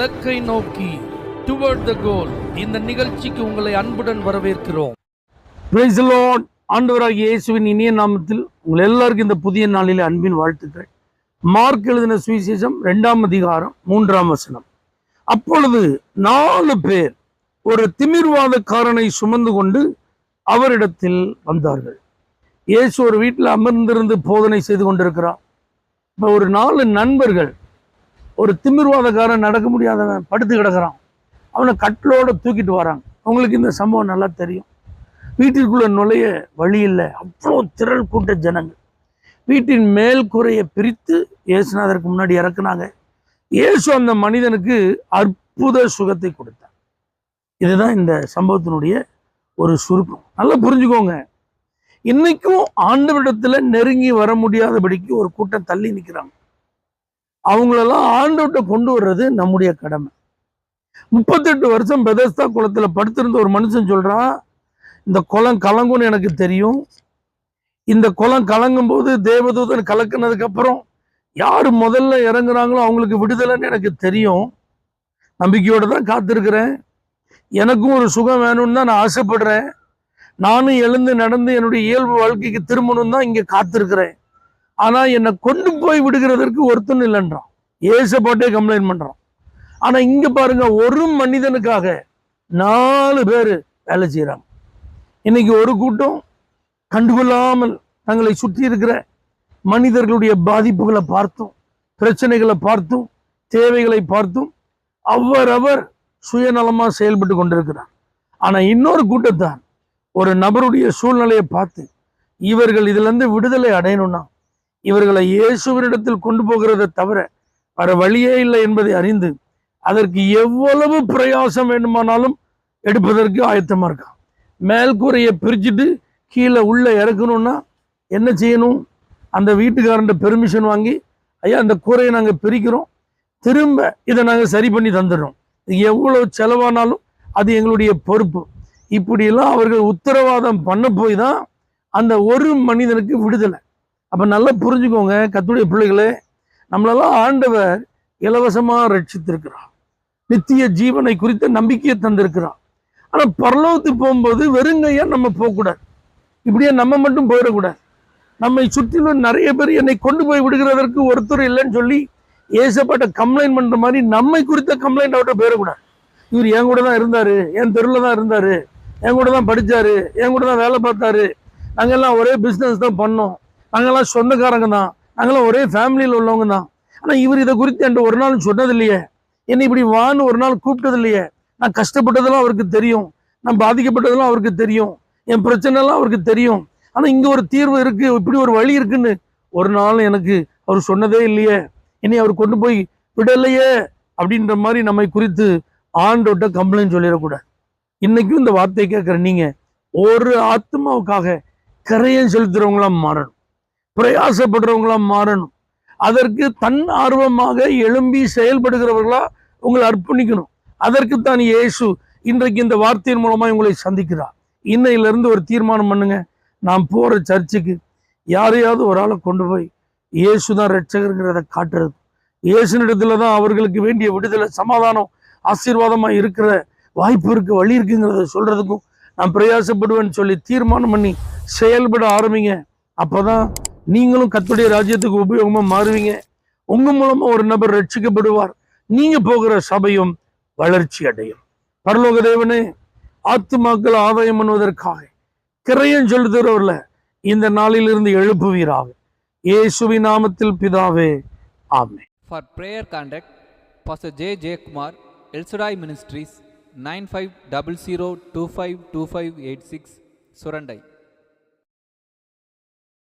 இலக்கை நோக்கி டுவர்ட் த கோல் இந்த நிகழ்ச்சிக்கு உங்களை அன்புடன் வரவேற்கிறோம். Praise the Lord. ஆண்டவராகிய இயேசுவின் இனிய நாமத்தில் உங்கள் எல்லாருக்கும் இந்த புதிய நாளிலே அன்பின் வாழ்த்துக்கள். மார்க் எழுதின சுவிசேஷம் 2ஆம் அதிகாரம் 3ஆம் வசனம். அப்பொழுது 4 பேர் ஒரு திமிர்வாதக்காரனை சுமந்து கொண்டு அவரிடத்தில் வந்தார்கள். இயேசு ஒரு வீட்டில் அமர்ந்திருந்து போதனை செய்து கொண்டிருக்கிறார். இப்போ ஒரு 4 நண்பர்கள், ஒரு திமிர்வாதக்காரன், நடக்க முடியாதவன், படுத்து கிடக்கிறான், அவனை கட்டிலோடு தூக்கிட்டு வராங்க. அவங்களுக்கு இந்த சம்பவம் நல்லா தெரியும். வீட்டிற்குள்ள நுழைய வழி இல்லை, அவ்வளோ திரள் கூட்ட ஜனங்கள். வீட்டின் மேல் கூரையை பிரித்து இயேசுநாதருக்கு முன்னாடி இறக்குனாங்க. இயேசு அந்த மனிதனுக்கு அற்புத சுகத்தை கொடுத்தார். இதுதான் இந்த சம்பவத்தினுடைய ஒரு சுருக்கம். நல்லா புரிஞ்சுக்கோங்க. இன்னைக்கும் ஆண்டவரிடத்துல நெருங்கி வர முடியாதபடிக்கு ஒரு கூட்டம் தள்ளி நிற்கிறாங்க. அவங்களெல்லாம் ஆண்டவர்கிட்ட கொண்டு வர்றது நம்முடைய கடமை. 38 வருஷம் பெதஸ்தா குளத்துல படுத்திருந்த ஒரு மனுஷன் சொல்றான், இந்த குளம் கலங்கும்னு எனக்கு தெரியும். இந்த குளம் கலங்கும் போது தேவதூதன் கலக்குனதுக்கு அப்புறம் யாரு முதல்ல இறங்குறாங்களோ அவங்களுக்கு விடுதலைன்னு எனக்கு தெரியும். நம்பிக்கையோட தான் காத்திருக்கிறேன். எனக்கும் ஒரு சுகம் வேணும்னு தான் நான் ஆசைப்படுறேன். நானும் எழுந்து நடந்து என்னுடைய இயல்பு வாழ்க்கைக்கு திரும்பணும் தான் இங்க காத்திருக்கிறேன். ஆனா என்னை கொண்டு போய் விடுகிறதற்கு ஒருத்தனும் இல்லைன்றான். ஏசப்பாட்டே கம்ப்ளைண்ட் பண்றான். ஆனா இங்க பாருங்க, ஒரு மனிதனுக்காக 4 பேர் வேலை செய்யறாங்க. இன்னைக்கு ஒரு கூட்டம் கண்டுகொள்ளாமல் தங்களை சுற்றி இருக்கிற மனிதர்களுடைய பாதிப்புகளை பார்த்தும், பிரச்சனைகளை பார்த்தும், தேவைகளை பார்த்தும் அவரவர் சுயநலமா செயல்பட்டு கொண்டிருக்கிறார். ஆனா இன்னொரு கூட்டத்தார் ஒரு நபருடைய சூழ்நிலையை பார்த்து இவர்கள் இதுல இருந்து விடுதலை அடையணும்னா இவர்களை இயேசுவினிடத்தில் கொண்டு போகிறதை தவிர வர வழியே இல்லை என்பதை அறிந்து அதற்கு எவ்வளவு பிரயாசம் வேண்டுமானாலும் எடுப்பதற்கு ஆயத்தமா இருக்கான். மேல்கூரையை பிரிச்சுட்டு கீழே உள்ள இறக்கணும்னா என்ன செய்யணும்? அந்த வீட்டுக்காரன் பெர்மிஷன் வாங்கி, ஐயா இந்த கூரையை நாங்கள் பிரிக்கிறோம், திரும்ப இதை நாங்கள் சரி பண்ணி தந்துடுறோம், எவ்வளவு செலவானாலும் அது எங்களுடைய பொறுப்பு, இப்படியெல்லாம் அவர்கள் உத்தரவாதம் பண்ண போய் தான் அந்த ஒரு மனிதனுக்கு விடுதலை. அப்போ நல்லா புரிஞ்சுக்கோங்க கர்த்தருடைய பிள்ளைகளே, நம்மளெல்லாம் ஆண்டவர் இலவசமாக ரட்சித்திருக்கிறார். நித்திய ஜீவனை குறித்த நம்பிக்கையை தந்திருக்கிறார். ஆனால் பரலோகத்துக்கு போகும்போது வெறுங்கையா நம்ம போகக்கூடாது. இப்படியே நம்ம மட்டும் போயிடக்கூடாது. நம்மை சுற்றிலும் நிறைய பேர் என்னை கொண்டு போய் விடுகிறதற்கு ஒருத்தர் இல்லைன்னு சொல்லி ஏசப்பாட்ட கம்ப்ளைண்ட் பண்ணுற மாதிரி நம்மை குறித்த கம்ப்ளைண்ட் அவர்கிட்ட போயிடக்கூடாது. இவர் என் கூட தான் இருந்தார், என் தெருவில் தான் இருந்தார், என் கூட தான் படித்தார், என் கூட தான் வேலை பார்த்தாரு, நாங்கள்லாம் ஒரே பிஸ்னஸ் தான் பண்ணோம், நாங்கள்லாம் சொந்தக்காரங்க தான், நாங்களாம் ஒரே ஃபேமிலியில் உள்ளவங்க தான். ஆனால் இவர் இதை குறித்து என்கிட்ட ஒரு நாள் சொன்னது இல்லையே, என்னை இப்படி வான்னு ஒரு நாள் கூப்பிட்டது இல்லையே, நான் கஷ்டப்பட்டதெல்லாம் அவருக்கு தெரியும், நான் பாதிக்கப்பட்டதெல்லாம் அவருக்கு தெரியும், என் பிரச்சனைலாம் அவருக்கு தெரியும், ஆனால் இங்கே ஒரு தீர்வு இருக்குது, இப்படி ஒரு வழி இருக்குன்னு ஒரு நாள் எனக்கு அவர் சொன்னதே இல்லையே, இனி அவர் கொண்டு போய் விடலையே அப்படின்ற மாதிரி நம்மை குறித்து ஆண்டோட்ட கம்ப்ளைண்ட் சொல்லிடக்கூடாது. இன்னைக்கும் இந்த வார்த்தை கேட்குற நீங்க ஒரு ஆத்மாவுக்காக கரையம் செலுத்துறவங்களா மாறணும், பிரயாசப்படுறவங்களா மாறணும், அதற்கு தன் ஆர்வமாக எழும்பி செயல்படுகிறவர்களா உங்களை அர்ப்பணிக்கணும். அதற்குத்தான் இயேசு இன்றைக்கு இந்த வார்த்தையின் மூலமா உங்களை சந்திக்கிறார். இன்னையிலிருந்து ஒரு தீர்மானம் பண்ணுங்க, நான் போற சர்ச்சுக்கு யாரையாவது ஒரு ஆளை கொண்டு போய் இயேசுதான் ரட்சகருங்கிறத காட்டுறது, இயேசுனிடத்துல தான் அவர்களுக்கு வேண்டிய விடுதலை, சமாதானம், ஆசீர்வாதமா இருக்கிற வாய்ப்பு இருக்கு, வழி இருக்குங்கிறத சொல்றதுக்கும் நான் பிரயாசப்படுவேன்னு சொல்லி தீர்மானம் பண்ணி செயல்பட ஆரம்பிங்க. அப்பதான் நீங்களும் கர்த்தருடைய ராஜ்யத்துக்கு உபயோகமா மாறுவீங்க. உங்க மூலமா ஒரு நபர் ரட்சிக்கப்படுவார், நீங்க போகிற சபையும் வளர்ச்சி அடையும். பரலோக தேவனே, ஆத்துமாக்கள் ஆதாயம் பண்ணுவதற்காக கிரையம் செலுத்துகிறவர்ல இந்த நாளிலிருந்து எழுப்புவீராக. இயேசுவின் நாமத்தில் பிதாவே, ஆமென். For prayer contact, Pastor J. J. Kumar, El Shaddai Ministries, 9500252586, Surandai.